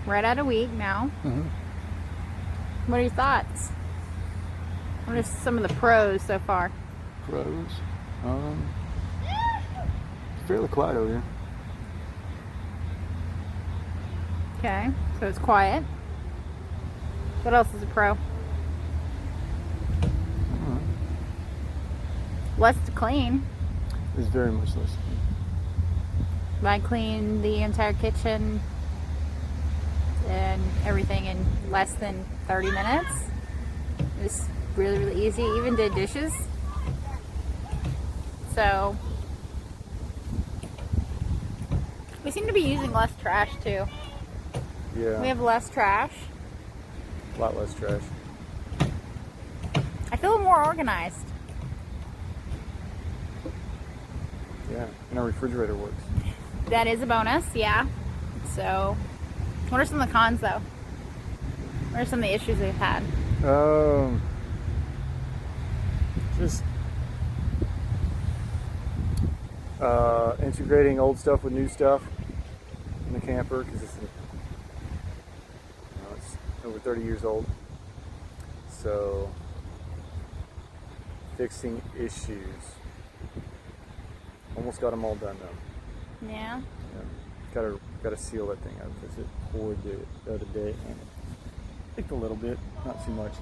right at a week now. What are your thoughts? What are some of the pros so far? Pros? Fairly quiet over here. Okay, so it's quiet. What else is a pro? Less to clean. It's very much less. I clean the entire kitchen and everything in less than 30 minutes. It's really, really easy. Even did dishes. So we seem to be using less trash too. Yeah. We have less trash. A lot less trash. I feel more organized. Yeah. And our refrigerator works. That is a bonus, yeah. So, what are some of the cons though? What are some of the issues we've had? Just integrating old stuff with new stuff in the camper because it's over 30 years old. So fixing issues. Almost got them all done though. Yeah. Gotta seal that thing up because it poured the other day and it leaked a little bit, not too much,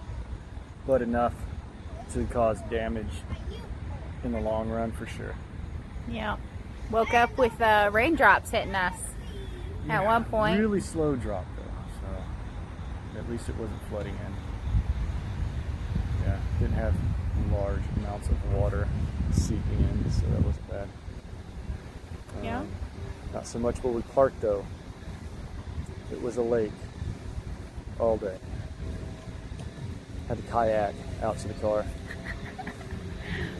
but enough to cause damage in the long run for sure. Yeah. Woke up with raindrops hitting us at one point. Really slow drop though, so at least it wasn't flooding in. Yeah, didn't have large amounts of water seeping in, so that wasn't bad. Yeah. Not so much where we parked though. It was a lake all day. Had to kayak out to the car.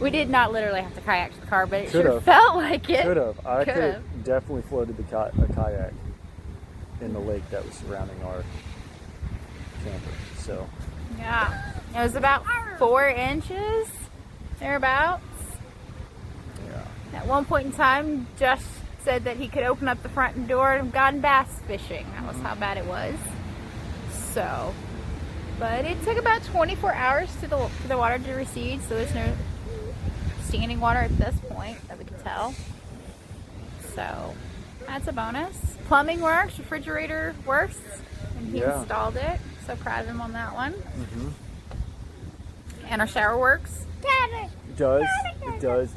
We did not literally have to kayak to the car, but it Could've. sure felt like it. Could have. I could Could've. have definitely floated a kayak in the lake that was surrounding our camper. So Yeah. It was about 4 inches, thereabouts. yeah. At one point in time, Josh said that he could open up the front door and have gone bass fishing. That was how bad it was. So, but it took about 24 hours for the water to recede, so there's no standing water at this point that we can tell. So, that's a bonus. Plumbing works, refrigerator works, and he Yeah. installed it. So proud of him on that one. And our shower works. It does. It does.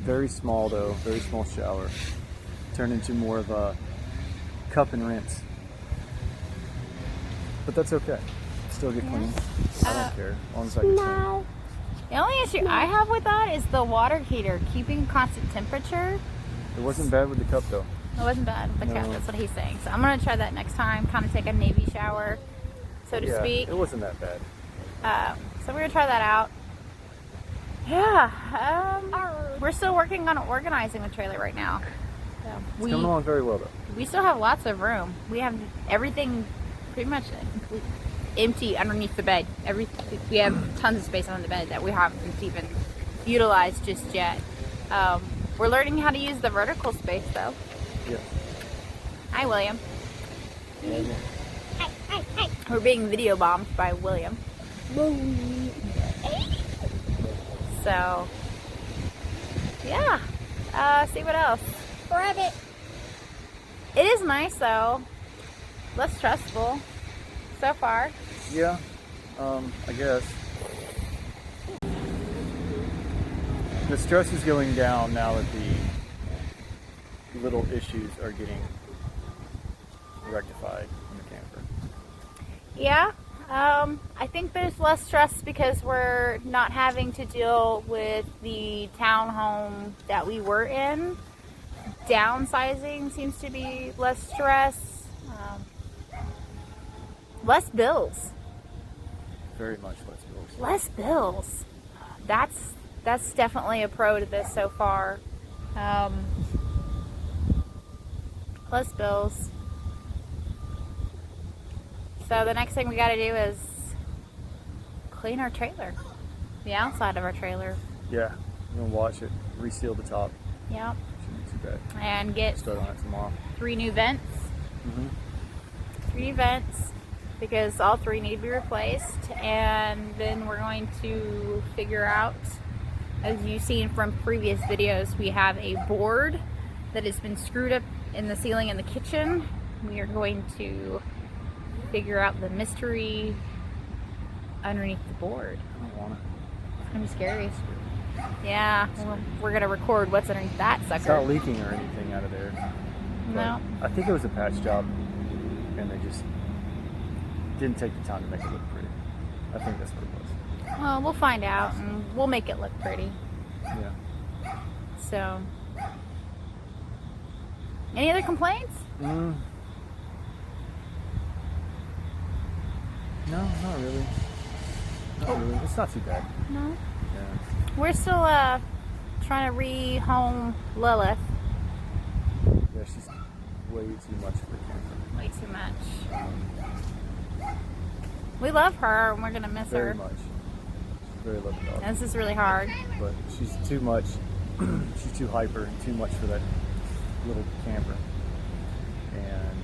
Very small though. Very small shower. Turned into more of a cup and rinse. But that's okay. Still get clean. I don't care. As long as I get clean. The only issue I have with that is the water heater keeping constant temperature. It wasn't bad with the cup though. It wasn't bad with the cat. No. That's what he's saying. So I'm gonna try that next time. Kind of take a Navy shower, so to Yeah, speak. it wasn't that bad. So we're gonna try that out. Yeah. We're still working on organizing the trailer right now. So It's coming along very well though. we still have lots of room. We have everything pretty much empty underneath the bed. We have tons of space under the bed that we haven't even utilized just yet. We're learning how to use the vertical space though. Yeah. Hi, William. We're being video bombed by William. So, yeah. See what else? Rabbit. It is nice though. Less stressful so far. Yeah. I guess. The stress is going down now that the little issues are getting rectified in the camper. Yeah. I think there's less stress because we're not having to deal with the townhome that we were in. Downsizing seems to be less stress. Less bills. Very much less bills. Less bills. That's definitely a pro to this so far. Less bills. So the next thing we got to do is clean our trailer, the outside of our trailer. Yeah. I'm gonna wash it, reseal the top. Yeah. Shouldn't be too bad. And get Start on it tomorrow. 3 new vents. 3 vents because all 3 need to be replaced. And then we're going to figure out, as you've seen from previous videos, we have a board that has been screwed up in the ceiling in the kitchen. We are going to figure out the mystery underneath the board. I don't want to. It's gonna be scary. Yeah, well, we're gonna record what's underneath that It's not sucker. leaking or anything out of there. No. But I think it was a patch job, and they just didn't take the time to make it look pretty. I think that's what it was. Well, we'll find out and we'll make it look pretty. Yeah. So, any other complaints? No, not really. Not really. It's not too bad. No. Yeah. We're still trying to rehome Lilith. Yeah, she's way too much for the camper. Way too much. We love her and we're gonna miss Very her. much. She's a very lovely dog. This is really hard. But she's too much. She's too hyper and too much for that little camper. And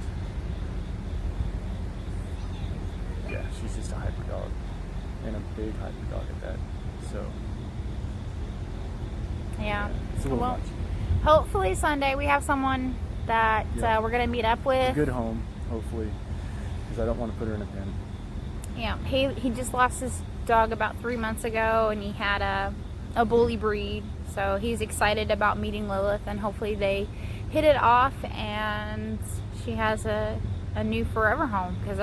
yeah, she's just a hyper dog. And a big hyper dog at that. So Yeah. it's a little Well, much. hopefully Sunday we have someone that Yeah. we're gonna meet up A with. good home, hopefully, because I don't want to put her in a pen. Yeah, he just lost his dog about 3 months ago, and he had a bully breed. So he's excited about meeting Lilith, and hopefully they hit it off, and she has a new forever home, because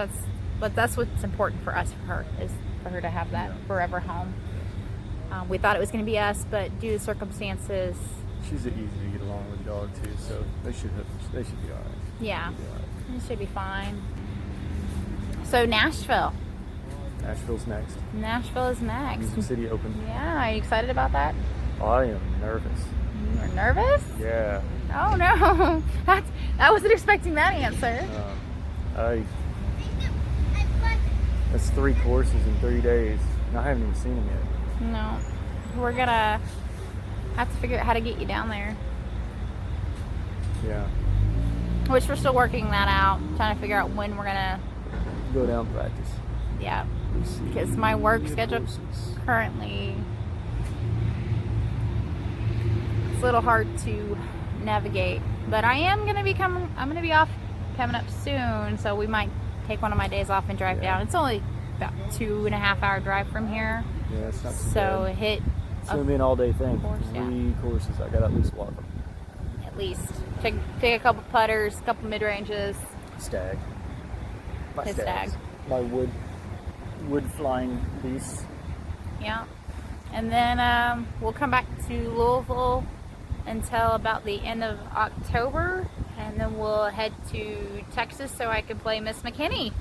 that's what's important for us, for her, is for her to have that Yeah. forever home. We thought it was going to be us, but due to circumstances, She's easy to get along with dog too, so they should be all right. yeah, They'll be all right. it should be fine. So Nashville Nashville's next. is next. Music City open. Yeah, are you excited about that? I am nervous. You're nervous? Yeah. Oh no, I wasn't expecting that answer. That's 3 courses in 3 days, and I haven't even seen them yet. No, we're gonna have to figure out how to get you down there, Yeah. which we're still working that out, trying to figure out when we're gonna, Go down and practice. yeah, Let's see. because my work The schedule courses. currently, it's a little hard to navigate, but I'm gonna be off coming up soon, so we might take one of my days off and drive Yeah. down. It's only about 2.5 hour drive from here, Yeah, it's not too so bad. hit It's gonna be an all-day thing. course, yeah. 3 courses. I got at least one of them. at least take a couple putters, a couple mid ranges. Stag. My His stags. stag. My wood flying beasts. Yeah. And then we'll come back to Louisville until about the end of October, and then we'll head to Texas so I can play Miss McKinney.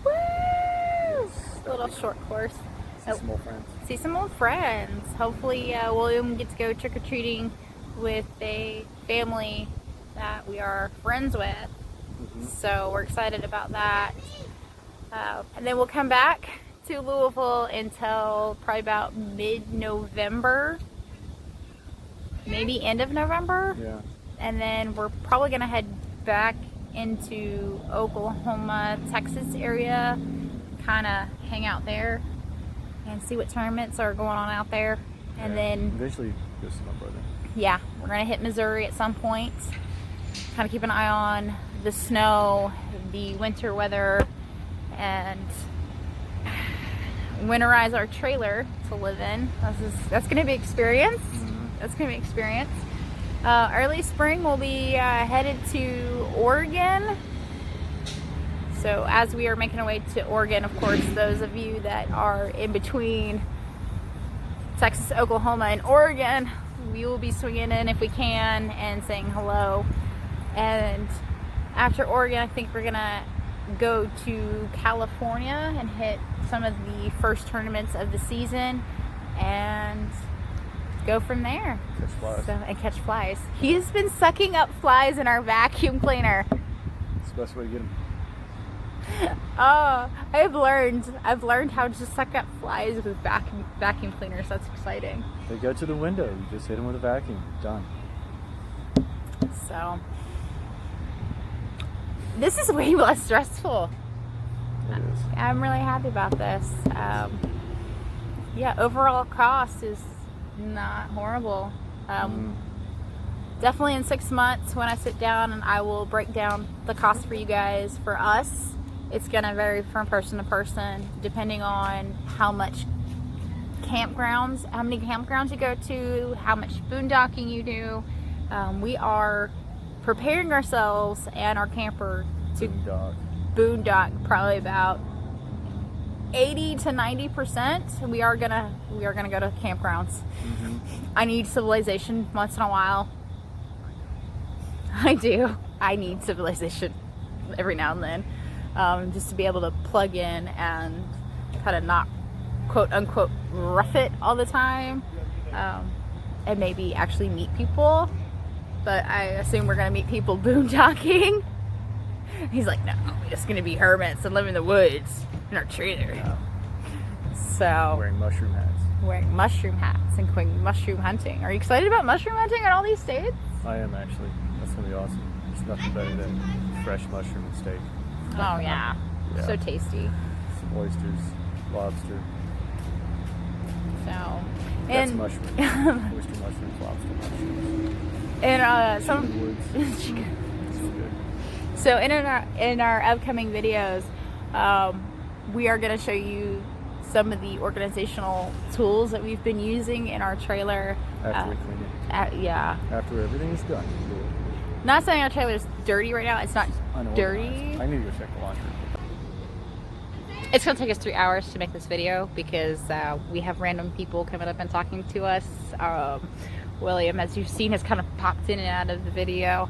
Woo! Little short course. See some old friends. See some old friends. Hopefully we'll even get to go trick-or-treating with a family that we are friends with. So we're excited about that. And then we'll come back to Louisville until probably about mid-November, maybe end of November. Yeah. And then we're probably going to head back into Oklahoma, Texas area, kind of hang out there and see what tournaments are going on out there. And Yeah. then, Eventually go see my brother. yeah, we're going to hit Missouri at some point. Kind of keep an eye on the snow, the winter weather, and winterize our trailer to live in. That's going to be experience. That's going to be experience. Early spring we'll be headed to Oregon. So as we are making our way to Oregon, of course, those of you that are in between Texas, Oklahoma, and Oregon, we will be swinging in if we can and saying hello. And after Oregon, I think we're gonna go to California and hit some of the first tournaments of the season and go from there. Catch flies. And catch flies. He's been sucking up flies in our vacuum cleaner. It's the best way to get them. Oh, I've learned how to suck up flies with vacuum cleaners. That's exciting. They go to the window. You just hit them with a vacuum. Done. So this is way less stressful. It is. I'm really happy about this. Yeah, overall cost is not horrible. Definitely in 6 months when I sit down and I will break down the cost for you guys. For us, it's gonna vary from person to person depending on how many campgrounds you go to, how much boondocking you do. We are preparing ourselves and our camper to boondock probably about 80 to 90%. We are gonna go to campgrounds. I need civilization once in a while. I do. I need civilization every now and then, just to be able to plug in and kind of not quote unquote rough it all the time, and maybe actually meet people. But I assume we're gonna meet people boondocking. He's like, no, we're just gonna be hermits and live in the woods in our trailer. Yeah. So Wearing mushroom hats and going mushroom hunting. Are you excited about mushroom hunting in all these states? I am actually. That's gonna be awesome. There's nothing better than fresh mushroom and steak. Oh yeah, Yeah. so tasty. Some oysters, lobster. So, That's and mushrooms. Oyster mushrooms, lobster mushrooms. and In the woods. So good. So in our upcoming videos, we are going to show you some of the organizational tools that we've been using in our trailer. After we clean it. Yeah. After everything is done. You do it. Not saying our trailer is dirty right now. It's not dirty. Unorganized. I need to go check the laundry. It's going to take us 3 hours to make this video because we have random people coming up and talking to us. William, as you've seen, has kind of popped in and out of the video.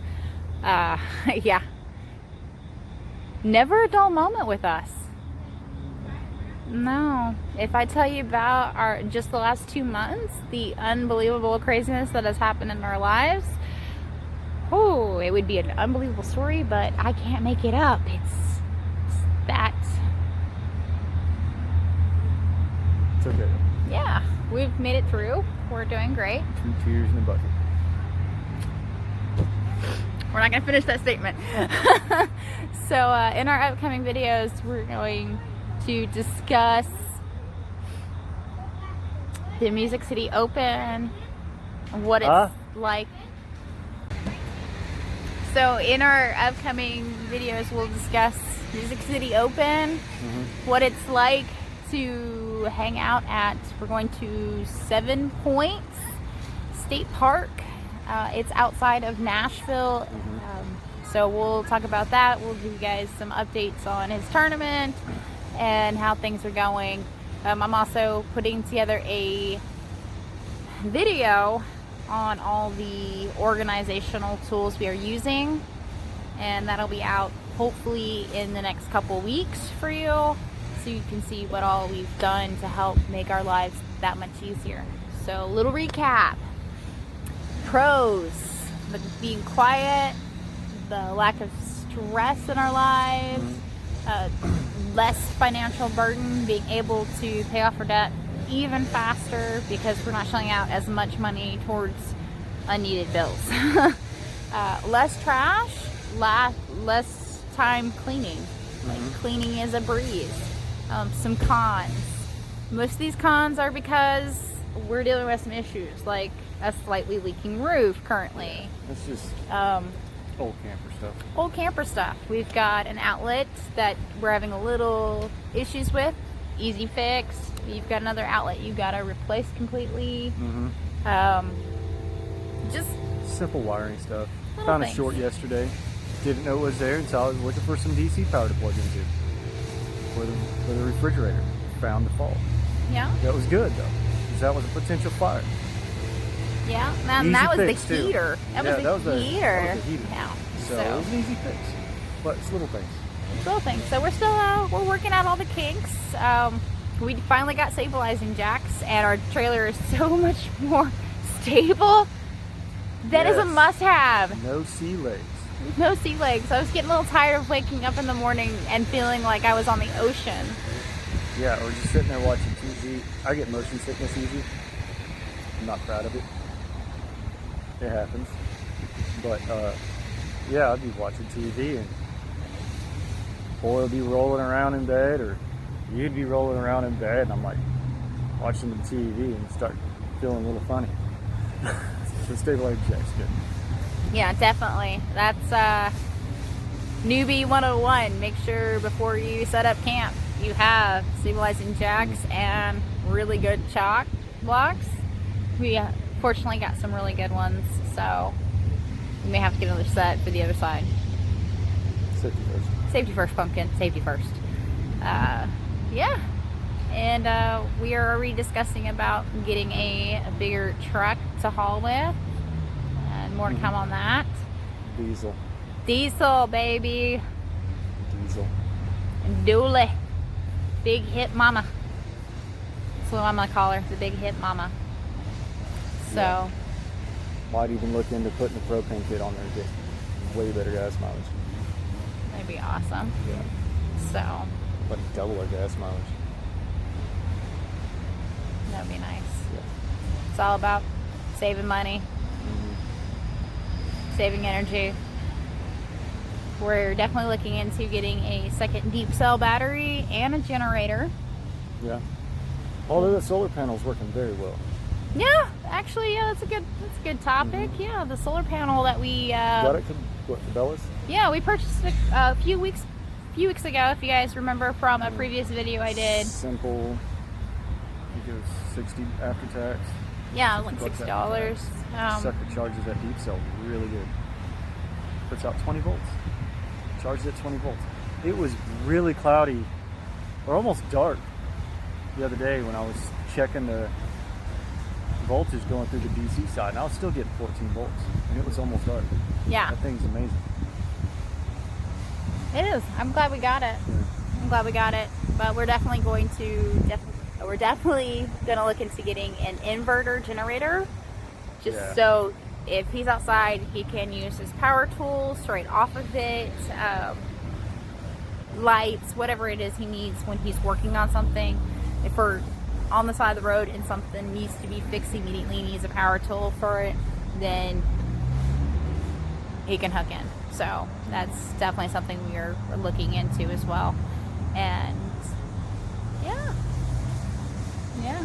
Yeah. Never a dull moment with us. No. If I tell you about just the last 2 months, the unbelievable craziness that has happened in our lives, oh, it would be an unbelievable story, but I can't make it up. It's that. It's okay. Yeah, we've made it through. We're doing great. 2 tears in a bucket. We're not going to finish that statement. So in our upcoming videos, we're going to discuss the Music City Open, what it's like. So in our upcoming videos, we'll discuss Music City Open, what it's like to hang out at. We're going to 7 Points State Park. It's outside of Nashville. So we'll talk about that. We'll give you guys some updates on his tournament and how things are going. I'm also putting together a video on all the organizational tools we are using, and that'll be out hopefully in the next couple weeks for you, so you can see what all we've done to help make our lives that much easier. So, little recap. Pros: the being quiet, the lack of stress in our lives, less financial burden, being able to pay off our debt even faster because we're not shelling out as much money towards unneeded bills. Less trash, less time cleaning. Like, cleaning is a breeze. Some cons. Most of these cons are because we're dealing with some issues, like a slightly leaking roof currently. That's just old camper stuff. Old camper stuff. We've got an outlet that we're having a little issues with. Easy fix. You've got another outlet you gotta replace completely. Just simple wiring stuff. little Found a things. short yesterday. Didn't know it was there until I was looking for some DC power to plug into for the refrigerator. Found the fault. Yeah, That was good though, because that was a potential fire. yeah. And Easy that was fix, the too. heater. That Yeah, was the heater. that was the heater. Yeah. So it was an easy fix. But it's little things. Little things. So we're still we're working out all the kinks. We finally got stabilizing jacks, and our trailer is so much more stable. That is a Yes. must-have. No sea legs. No sea legs. I was getting a little tired of waking up in the morning and feeling like I was on the ocean. Yeah, or just sitting there watching TV. I get motion sickness easy. I'm not proud of it. It happens. But yeah, I'd be watching TV and boy will be rolling around in bed, or you'd be rolling around in bed, and I'm like watching the TV and start feeling a little funny. So stabilizer jack's good. Yeah, definitely. That's newbie 101. Make sure before you set up camp you have stabilizing jacks and really good chalk blocks. We fortunately got some really good ones, so we may have to get another set for the other side. Safety first. Safety first, pumpkin. Safety first. Yeah. And we are already discussing about getting a bigger truck to haul with. And more to come on that. Diesel. Diesel, baby. Diesel. And Dooley. Big hit mama. That's what I'm going to call her. The big hit mama. So. Yeah. Might even look into putting a propane kit on there to get way better gas mileage. That'd be awesome. Yeah. So. Like double our gas mileage. That'd be nice. Yeah. It's all about saving money, saving energy. We're definitely looking into getting a second deep cell battery and a generator. Yeah. Although the solar panel's working very well. Yeah, actually, yeah, that's a good topic. Yeah, the solar panel that we Got it? What, Cabela's? yeah, we purchased it a few weeks ago. If you guys remember from a previous video I did. Simple. I think it was 60 after tax. Yeah, like Bucks $60. Sucker charges that deep cell really good. Puts out 20 volts. Charges at 20 volts. It was really cloudy, or almost dark, the other day when I was checking the voltage going through the DC side, and I was still getting 14 volts, and it was almost dark. Yeah, That thing's amazing. it is. I'm glad we got it. I'm glad we got it. But we're definitely going to look into getting an inverter generator, just Yeah. so if he's outside, he can use his power tools right off of it, lights, whatever it is he needs when he's working on something. If we're on the side of the road and something needs to be fixed immediately, needs a power tool for it, then he can hook in. So that's definitely something we're looking into as well. And yeah,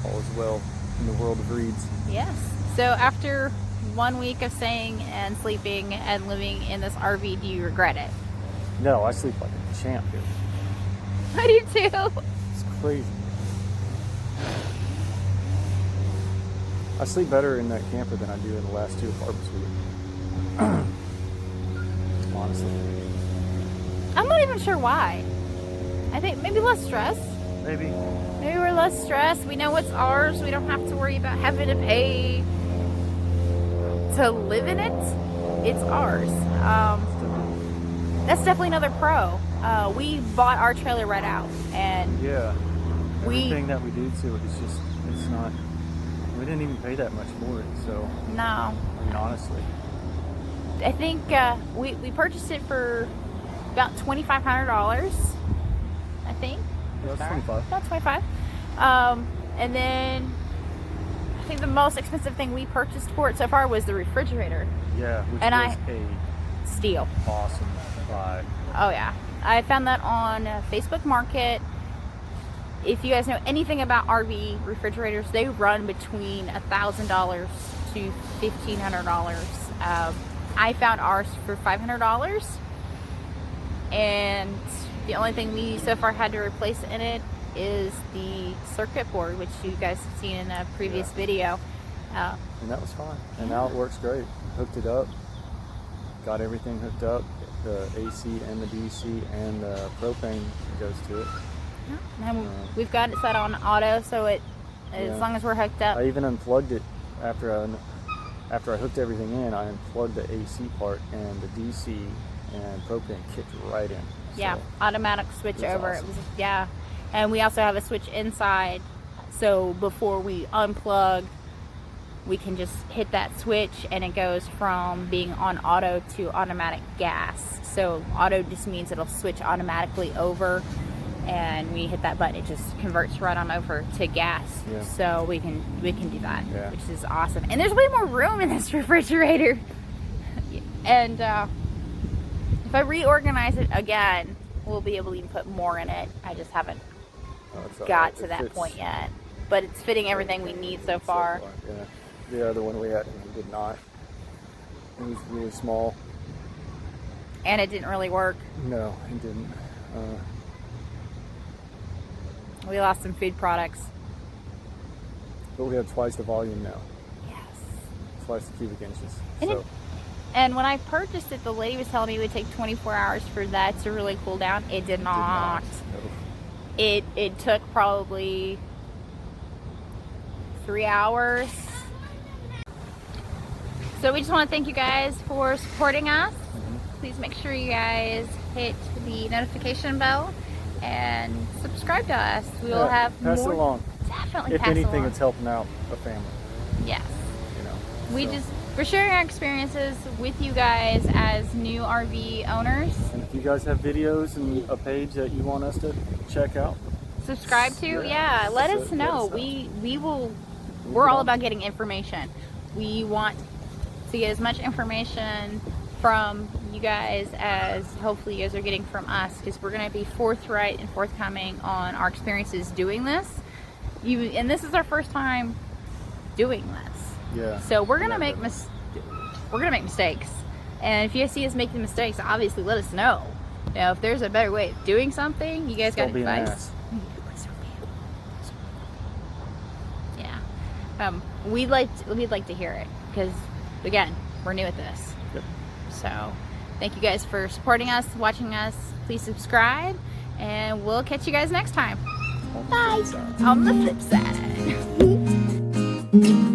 All is well in the world of reeds. yes. So after 1 week of staying and sleeping and living in this RV, do you regret it? No, I sleep like a champ here. I do too. It's crazy. I sleep better in that camper than I do in the last two apartments we were. Honestly. I'm not even sure why. I think maybe less stress. Maybe. Maybe we're less stressed. We know what's ours. We don't have to worry about having to pay to live in it. It's ours. That's definitely another pro. We bought our trailer right out, and Yeah. We- Everything that we do to it is just, it's not, we didn't even pay that much for it, so, no, I mean, honestly. I think we purchased it for about $2,500. I think. Yeah, that's 25. About 25. And then I think the most expensive thing we purchased for it so far was the refrigerator. Yeah, which And was Steel. a awesome buy. Oh yeah, I found that on Facebook Market. If you guys know anything about RV refrigerators, they run between $1,000 to $1,500. I found ours for $500, and the only thing we so far had to replace in it is the circuit board, which you guys have seen in a previous video. And that was fine. And now it works great. Hooked it up. Got everything hooked up. The AC and the DC and the propane goes to it. And we've got it set on auto, so it as Yeah. long as we're hooked up. I even unplugged it after I hooked everything in. I unplugged the AC part, and the DC and propane kicked right in. Yeah, So, automatic switch That's over. awesome. It was, yeah, and we also have a switch inside, so before we unplug, we can just hit that switch, and it goes from being on auto to automatic gas. So auto just means it'll switch automatically over, and we hit that button, it just converts right on over to gas. Yeah. So we can do that, Yeah. which is awesome. And there's way more room in this refrigerator. And If I reorganize it again, we'll be able to even put more in it. I just haven't It's all got right. to It that fits point yet. But it's fitting everything we need so far. Yeah. The other one we had did not. It was really small. And it didn't really work. No, it didn't. We lost some food products. But we have twice the volume now. Yes. Twice the cubic inches. And So And when I purchased it, the lady was telling me it would take 24 hours for that to really cool down. It did not. No. It took probably 3 hours. So we just want to thank you guys for supporting us. Please make sure you guys hit the notification bell and subscribe to us. We will have pass more. it along. Definitely If pass it anything, along. it's helping out a family. Yes. You know. We're sharing our experiences with you guys as new RV owners. And if you guys have videos and a page that you want us to check out, Subscribe to, yeah. Let us know. We're all about getting information. We want to get as much information from you guys as hopefully you guys are getting from us, because we're going to be forthright and forthcoming on our experiences doing this. And this is our first time doing this. Yeah. So we're gonna Yeah, make mistakes, and if you see us making mistakes, obviously let us know. Now, if there's a better way of doing something, you guys got Don't be an advice? ass. Yeah. We'd like to hear it, because again, we're new at this. Yep. So, thank you guys for supporting us, watching us. Please subscribe, and we'll catch you guys next time. Bye. On the flip side.